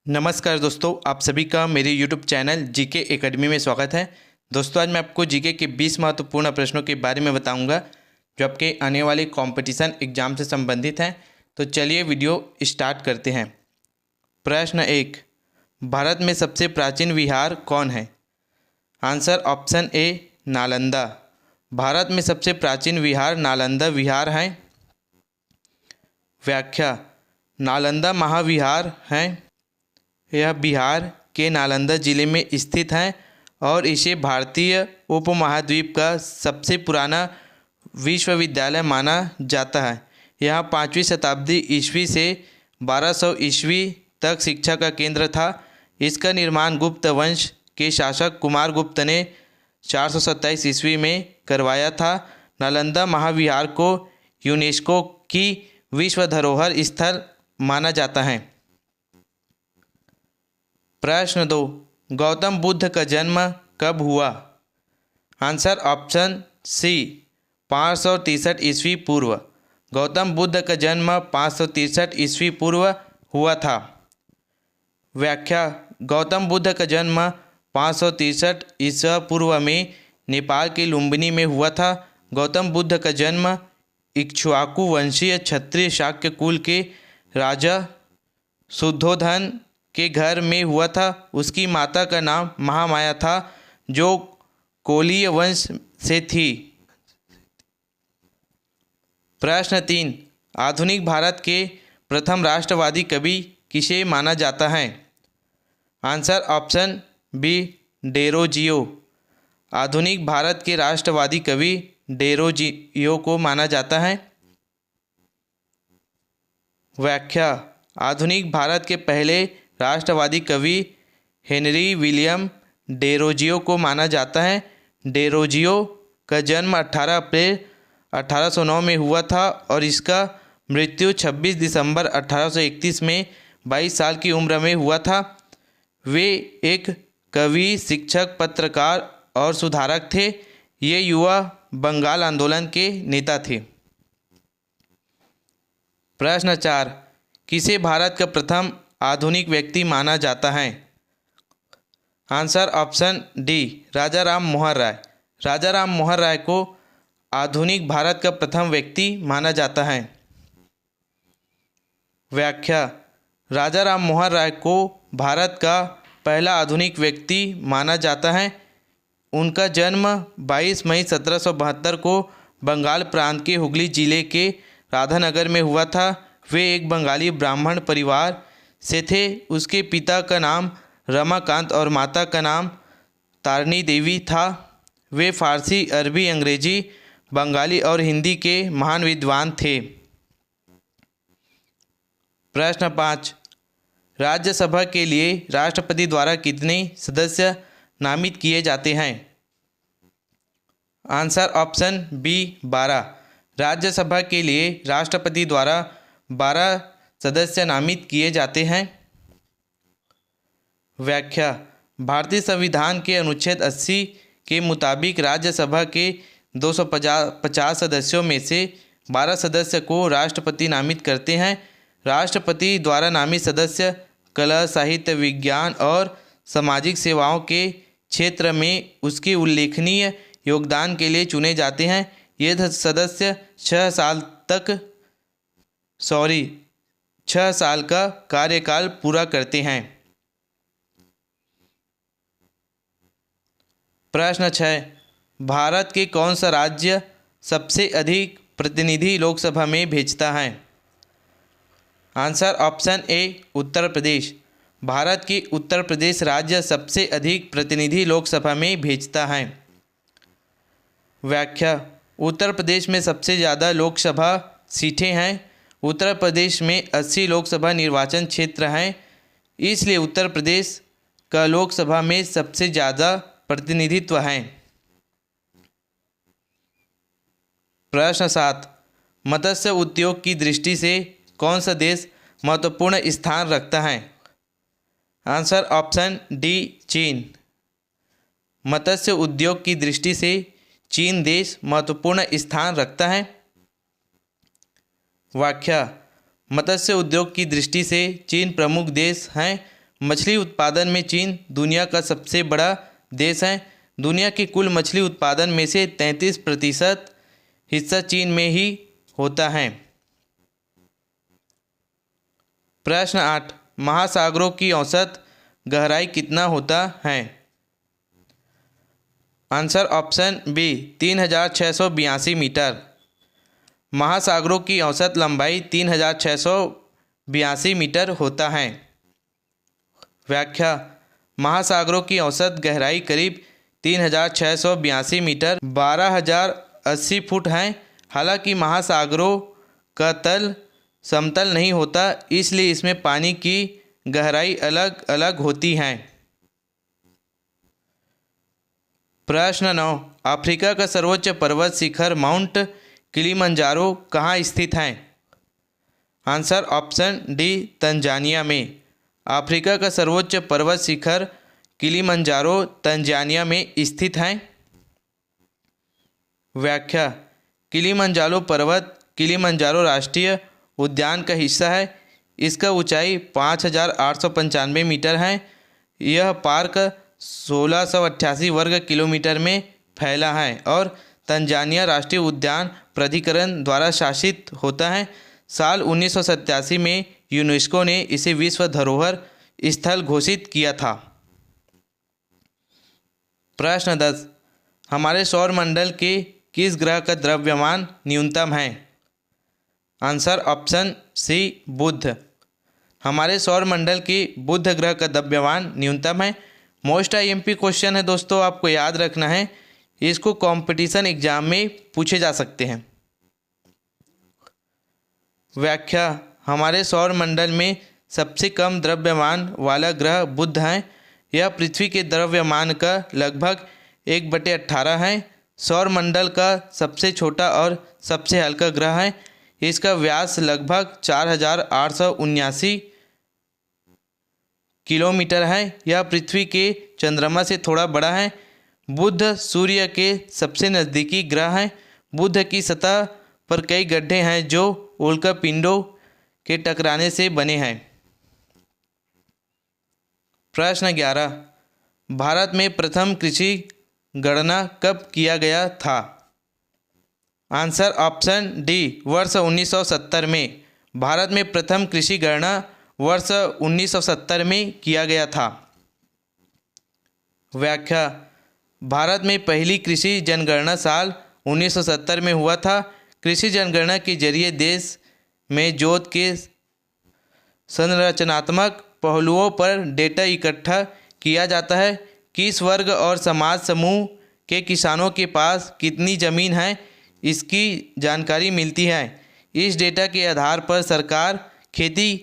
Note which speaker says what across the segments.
Speaker 1: नमस्कार दोस्तों, आप सभी का मेरे YouTube चैनल जीके एकेडमी में स्वागत है। दोस्तों, आज मैं आपको जीके के 20 महत्वपूर्ण प्रश्नों के बारे में बताऊंगा जो आपके आने वाले कंपटीशन एग्जाम से संबंधित हैं। तो चलिए वीडियो स्टार्ट करते हैं। प्रश्न 1, भारत में सबसे प्राचीन विहार कौन है? Answer option A Nalanda. Bharat में सबसे प्राचीन विहार नालंदा विहार है। व्याख्या: नालंदा महाविहार है। यह बिहार के नालंदा जिले में स्थित है और इसे भारतीय उपमहाद्वीप का सबसे पुराना विश्वविद्यालय माना जाता है। यह 5वीं शताब्दी ईस्वी से 1200 ईस्वी तक शिक्षा का केंद्र था। इसका निर्माण गुप्त वंश के शासक कुमार गुप्त ने 427 ईस्वी में करवाया था। नालंदा महाविहार को यूनेस्को की विश्व धरोहर स्थल माना जाता है। प्रश्न 2, गौतम बुद्ध का जन्म कब हुआ? आंसर ऑप्शन सी 563 ईस्वी पूर्व। गौतम बुद्ध का जन्म 563 ईस्वी पूर्व हुआ था। व्याख्या: गौतम बुद्ध का जन्म 563 ईस्वी पूर्व में नेपाल के लुम्बिनी में हुआ था। गौतम बुद्ध का जन्म इक्ष्वाकु वंशीय क्षत्रिय शाक्य कुल के राजा शुद्धोधन के घर में हुआ था। उसकी माता का नाम महामाया था जो कोलीय वंश से थी। प्रश्न 3, आधुनिक भारत के प्रथम राष्ट्रवादी कवि किसे माना जाता है? Answer option B Derozio. आधुनिक भारत के राष्ट्रवादी कवि डेरोजियो को माना जाता है। व्याख्या: आधुनिक भारत के पहले राष्ट्रवादी कवि हेनरी विलियम डेरोजियो को माना जाता है। डेरोजियो का जन्म 18 अप्रैल 1809 में हुआ था और इसका मृत्यु 26 दिसंबर 1831 में 22 साल की उम्र में हुआ था। वे एक कवि, शिक्षक, पत्रकार और सुधारक थे। ये युवा बंगाल आंदोलन के नेता थे। प्रश्न 4, किसे भारत का प्रथम आधुनिक व्यक्ति माना जाता है? आंसर ऑप्शन डी राजा राम मोहन राय। राजा राम मोहन राय को आधुनिक भारत का प्रथम व्यक्ति माना जाता है। व्याख्या: राजा राम मोहन राय को भारत का पहला आधुनिक व्यक्ति माना जाता है। उनका जन्म 22 मई 1772 को बंगाल प्रांत के हुगली जिले के राधानगर में हुआ था। वे एक बंगाली ब्राह्मण परिवार से थे। उसके पिता का नाम रमाकांत और माता का नाम तारणी देवी था। वे फारसी, अरबी, अंग्रेजी, बंगाली और हिंदी के महान विद्वान थे। प्रश्न 5, राज्यसभा के लिए राष्ट्रपति द्वारा कितने सदस्य नामित किए जाते हैं? Answer option B 12। राज्यसभा के लिए राष्ट्रपति द्वारा 12 सदस्य नामित किए जाते हैं। व्याख्या: भारतीय संविधान के अनुच्छेद 80 के मुताबिक राज्यसभा के 250 सदस्यों में से 12 सदस्य को राष्ट्रपति नामित करते हैं। राष्ट्रपति द्वारा नामित सदस्य कला, साहित्य, विज्ञान और सामाजिक सेवाओं के क्षेत्र में उसके उल्लेखनीय योगदान के लिए चुने जाते हैं। ये सदस्य 6 साल का कार्यकाल पूरा करते हैं। प्रश्न 6, भारत के कौन सा राज्य सबसे अधिक प्रतिनिधि लोकसभा में भेजता है? Answer option A Uttar Pradesh. Bharat के उत्तर प्रदेश राज्य सबसे अधिक प्रतिनिधि लोकसभा में भेजता है। व्याख्या: उत्तर प्रदेश में सबसे ज़्यादा लोकसभा सीटें हैं। उत्तर प्रदेश में 80 लोकसभा निर्वाचन क्षेत्र हैं, इसलिए उत्तर प्रदेश का लोकसभा में सबसे ज़्यादा प्रतिनिधित्व है। प्रश्न 7, मत्स्य उद्योग की दृष्टि से कौन सा देश महत्वपूर्ण स्थान रखता है? आंसर ऑप्शन डी चीन। मत्स्य उद्योग की दृष्टि से चीन देश महत्वपूर्ण स्थान रखता है। व्याख्या: मत्स्य उद्योग की दृष्टि से चीन प्रमुख देश हैं। मछली उत्पादन में चीन दुनिया का सबसे बड़ा देश है। दुनिया के कुल मछली उत्पादन में से 33% हिस्सा चीन में ही होता है। प्रश्न 8, महासागरों की औसत गहराई कितना होता है? Answer option B 3682 metre. महासागरों की औसत लंबाई 3682 मीटर होता है। व्याख्या: महासागरों की औसत गहराई करीब 3682 मीटर 12080 फुट है। हालांकि महासागरों का तल समतल नहीं होता, इसलिए इसमें पानी की गहराई अलग अलग होती है। प्रश्न 9, अफ्रीका का सर्वोच्च पर्वत शिखर माउंट किलिमंजारो कहाँ स्थित है? आंसर ऑप्शन डी तंजानिया में। अफ्रीका का सर्वोच्च पर्वत शिखर किलिमंजारो तंजानिया में स्थित है। व्याख्या: किलिमंजारो पर्वत किलिमंजारो राष्ट्रीय उद्यान का हिस्सा है। इसका ऊंचाई 5895 मीटर है। यह पार्क 1688 वर्ग किलोमीटर में फैला है और तंजानिया राष्ट्रीय उद्यान प्राधिकरण द्वारा शासित होता है। साल 1987 में यूनेस्को ने इसे विश्व धरोहर स्थल घोषित किया था। प्रश्न 10, हमारे सौर मंडल के किस ग्रह का द्रव्यमान न्यूनतम है? आंसर ऑप्शन सी बुध। हमारे सौर मंडल के बुध ग्रह का द्रव्यमान न्यूनतम है। मोस्ट आईएमपी क्वेश्चन है दोस्तों, आपको याद रखना है। इसको कंपटीशन एग्जाम में पूछे जा सकते हैं। व्याख्या: हमारे सौर मंडल में सबसे कम द्रव्यमान वाला ग्रह बुध है। यह पृथ्वी के द्रव्यमान का लगभग 1/18 है। सौर मंडल का सबसे छोटा और सबसे हल्का ग्रह है। इसका व्यास लगभग 4879 किलोमीटर है। यह पृथ्वी के चंद्रमा से थोड़ा बड़ा है। बुध सूर्य के सबसे नज़दीकी ग्रह है। बुध की सतह पर कई गड्ढे हैं जो उल्कापिंडों के टकराने से बने हैं। प्रश्न 11, भारत में प्रथम कृषि गणना कब किया गया था? आंसर ऑप्शन डी वर्ष 1970 में। भारत में प्रथम कृषि गणना वर्ष 1970 में किया गया था। व्याख्या: भारत में पहली कृषि जनगणना साल 1970 में हुआ था। कृषि जनगणना के जरिए देश में जोत के संरचनात्मक पहलुओं पर डेटा इकट्ठा किया जाता है। किस वर्ग और समाज समूह के किसानों के पास कितनी ज़मीन है, इसकी जानकारी मिलती है। इस डेटा के आधार पर सरकार खेती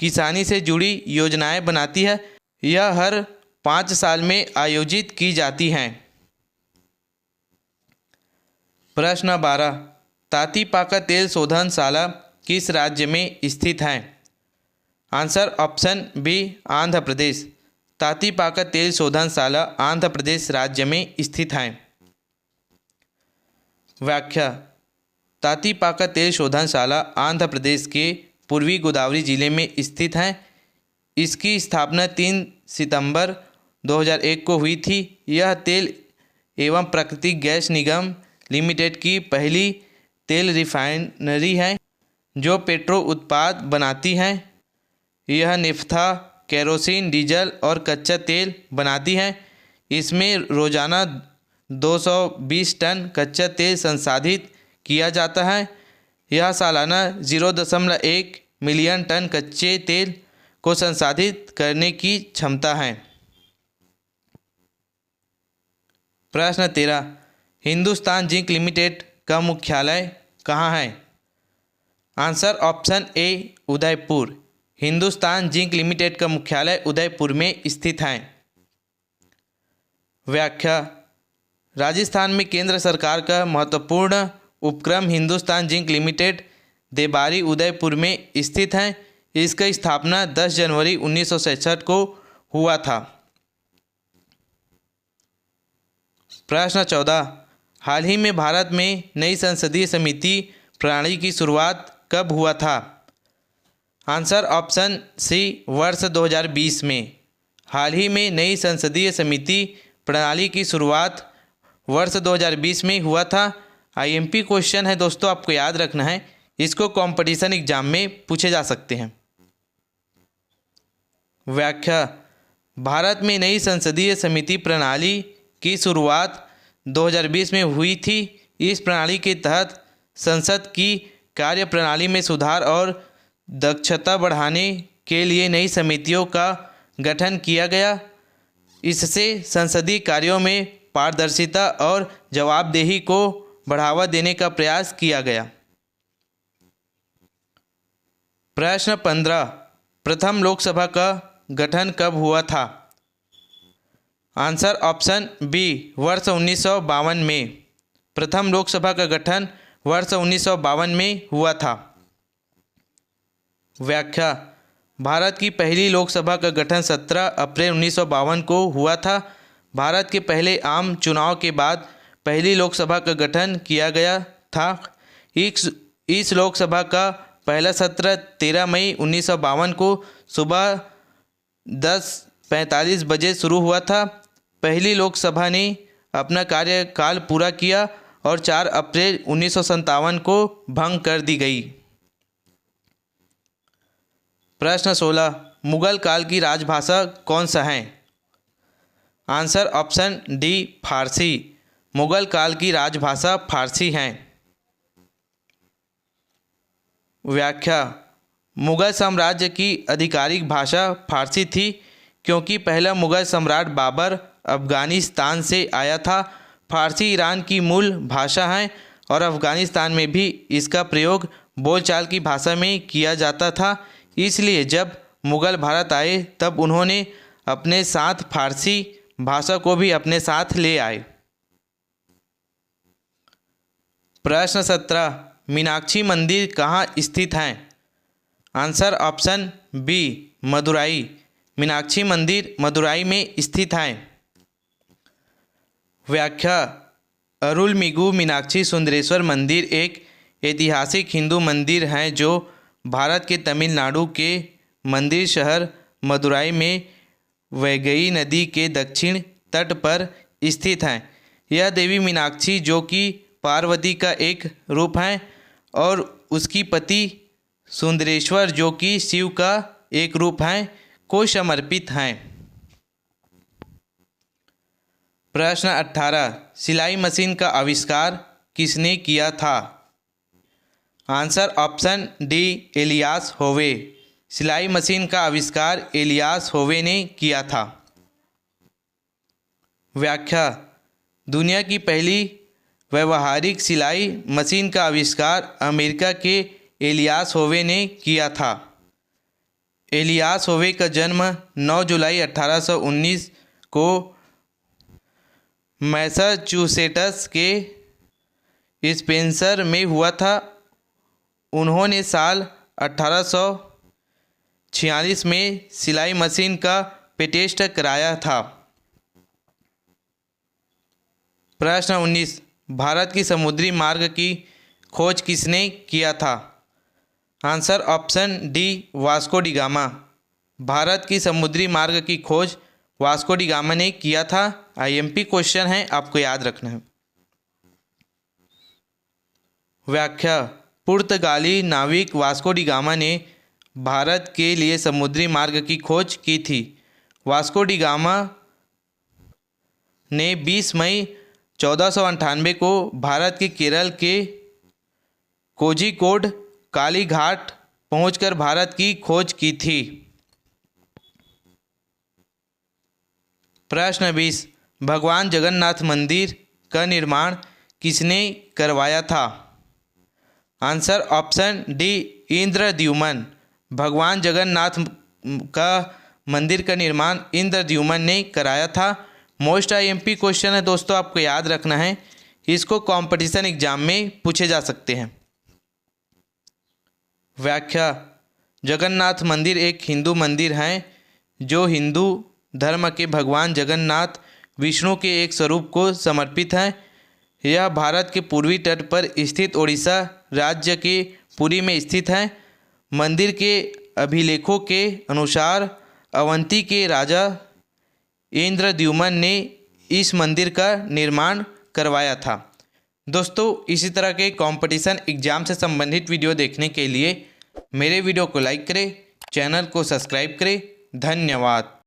Speaker 1: किसानी से जुड़ी योजनाएं बनाती है। यह हर 5 साल में आयोजित की जाती हैं। प्रश्न 12, तातीपाका तेल शोधनशाला किस राज्य में स्थित है? Answer option B Andhra Pradesh. Tatipaka तेल शोधनशाला आंध्र प्रदेश राज्य में स्थित है। व्याख्या: तातीपाका तेल शोधनशाला आंध्र प्रदेश के पूर्वी गोदावरी जिले में स्थित है। इसकी स्थापना 3 सितंबर 2001 को हुई थी। यह तेल एवं प्राकृतिक गैस निगम लिमिटेड की पहली तेल रिफाइनरी है जो पेट्रो उत्पाद बनाती है। यह नेफ्था, केरोसिन, डीजल और कच्चा तेल बनाती है। इसमें रोजाना 220 टन कच्चा तेल संसाधित किया जाता है। यह सालाना 0.1 मिलियन टन कच्चे तेल को संसाधित करने की क्षमता है। प्रश्न 13, हिंदुस्तान जिंक लिमिटेड का मुख्यालय कहाँ है? Answer option A Udaipur. Hindustan zinc limited का मुख्यालय उदयपुर में स्थित है। व्याख्या: राजस्थान में केंद्र सरकार का महत्वपूर्ण उपक्रम हिंदुस्तान जिंक लिमिटेड देबारी उदयपुर में स्थित है। इसका स्थापना 10 जनवरी 1967 को हुआ था। प्रश्न 14, हाल ही में भारत में नई संसदीय समिति प्रणाली की शुरुआत कब हुआ था? आंसर ऑप्शन सी वर्ष 2020 में। हाल ही में नई संसदीय समिति प्रणाली की शुरुआत वर्ष 2020 में हुआ था। आईएमपी क्वेश्चन है दोस्तों, आपको याद रखना है, इसको कंपटीशन एग्जाम में पूछे जा सकते हैं। व्याख्या। भारत में नई संसदीय समिति प्रणाली की शुरुआत 2020 में हुई थी। इस प्रणाली के तहत संसद की कार्यप्रणाली में सुधार और दक्षता बढ़ाने के लिए नई समितियों का गठन किया गया। इससे संसदीय कार्यों में पारदर्शिता और जवाबदेही को बढ़ावा देने का प्रयास किया गया। प्रश्न 15, प्रथम लोकसभा का गठन कब हुआ था? आंसर ऑप्शन बी वर्ष 1952 में। प्रथम लोकसभा का गठन वर्ष 1952 में हुआ था। व्याख्या। भारत की पहली लोकसभा का गठन 17 अप्रैल 1952 को हुआ था। भारत के पहले आम चुनाव के बाद पहली लोकसभा का गठन किया गया था। इस लोकसभा का पहला सत्र 13 मई 1952 को सुबह 10:45 बजे शुरू हुआ था। पहली लोकसभा ने अपना कार्यकाल पूरा किया और 4 अप्रैल 1957 को भंग कर दी गई। प्रश्न 16, मुगल काल की राजभाषा कौन सा है? आंसर ऑप्शन डी फारसी। मुगल काल की राजभाषा फारसी है। व्याख्या। मुगल साम्राज्य की आधिकारिक भाषा फारसी थी, क्योंकि पहला मुगल सम्राट बाबर अफ़गानिस्तान से आया था। फारसी ईरान की मूल भाषा है और अफ़गानिस्तान में भी इसका प्रयोग बोलचाल की भाषा में किया जाता था। इसलिए जब मुगल भारत आए तब उन्होंने अपने साथ फारसी भाषा को भी अपने साथ ले आए। प्रश्न 17, मीनाक्षी मंदिर कहाँ स्थित है? Answer option B Madurai. Meenakshi मंदिर मदुराई में स्थित है। व्याख्या। अरुलमिगु मीनाक्षी सुंदरेश्वर मंदिर एक ऐतिहासिक हिंदू मंदिर है जो भारत के तमिलनाडु के मंदिर शहर मदुराई में वैगई नदी के दक्षिण तट पर स्थित है। यह देवी मीनाक्षी, जो कि पार्वती का एक रूप है, और उसकी पति सुंदरेश्वर, जो कि शिव का एक रूप है, को समर्पित हैं। प्रश्न 18, सिलाई मशीन का आविष्कार किसने किया था? आंसर ऑप्शन डी एलियास होवे। सिलाई मशीन का आविष्कार एलियास होवे ने किया था। व्याख्या। दुनिया की पहली व्यावहारिक सिलाई मशीन का आविष्कार अमेरिका के एलियास होवे ने किया था। एलियास होवे का जन्म 9 जुलाई 1819 को मैसाचुसेट्स के स्पेंसर में हुआ था। उन्होंने साल 1846 में सिलाई मशीन का पेटेंट कराया था। प्रश्न 19, भारत की समुद्री मार्ग की खोज किसने किया था? Answer option D Vasco D gamma. Bharat की समुद्री मार्ग की खोज वास्को डी गामा ने किया था। आईएमपी क्वेश्चन है, आपको याद रखना है। व्याख्या। पुर्तगाली नाविक वास्को डी गामा ने भारत के लिए समुद्री मार्ग की खोज की थी। वास्को डी गामा ने 20 मई 1498 को भारत के केरल के कोझिकोड कालीघाट पहुंचकर भारत की खोज की थी। प्रश्न 20, भगवान जगन्नाथ मंदिर का निर्माण किसने करवाया था? Answer option D Indradyumna. भगवान जगन्नाथ का मंदिर का निर्माण इंद्रद्युमन ने कराया था। मोस्ट आईएमपी क्वेश्चन है दोस्तों, आपको याद रखना है, इसको कंपटीशन एग्जाम में पूछे जा सकते हैं। व्याख्या। जगन्नाथ मंदिर एक हिंदू मंदिर है जो हिंदू धर्म के भगवान जगन्नाथ विष्णु के एक स्वरूप को समर्पित है। यह भारत के पूर्वी तट पर स्थित ओडिशा राज्य के पुरी में स्थित है। मंदिर के अभिलेखों के अनुसार अवंती के राजा इंद्रद्युम्न ने इस मंदिर का निर्माण करवाया था। दोस्तों, इसी तरह के कंपटीशन एग्जाम से संबंधित वीडियो देखने के लिए मेरे वीडियो को लाइक करें, चैनल को सब्सक्राइब करें। धन्यवाद।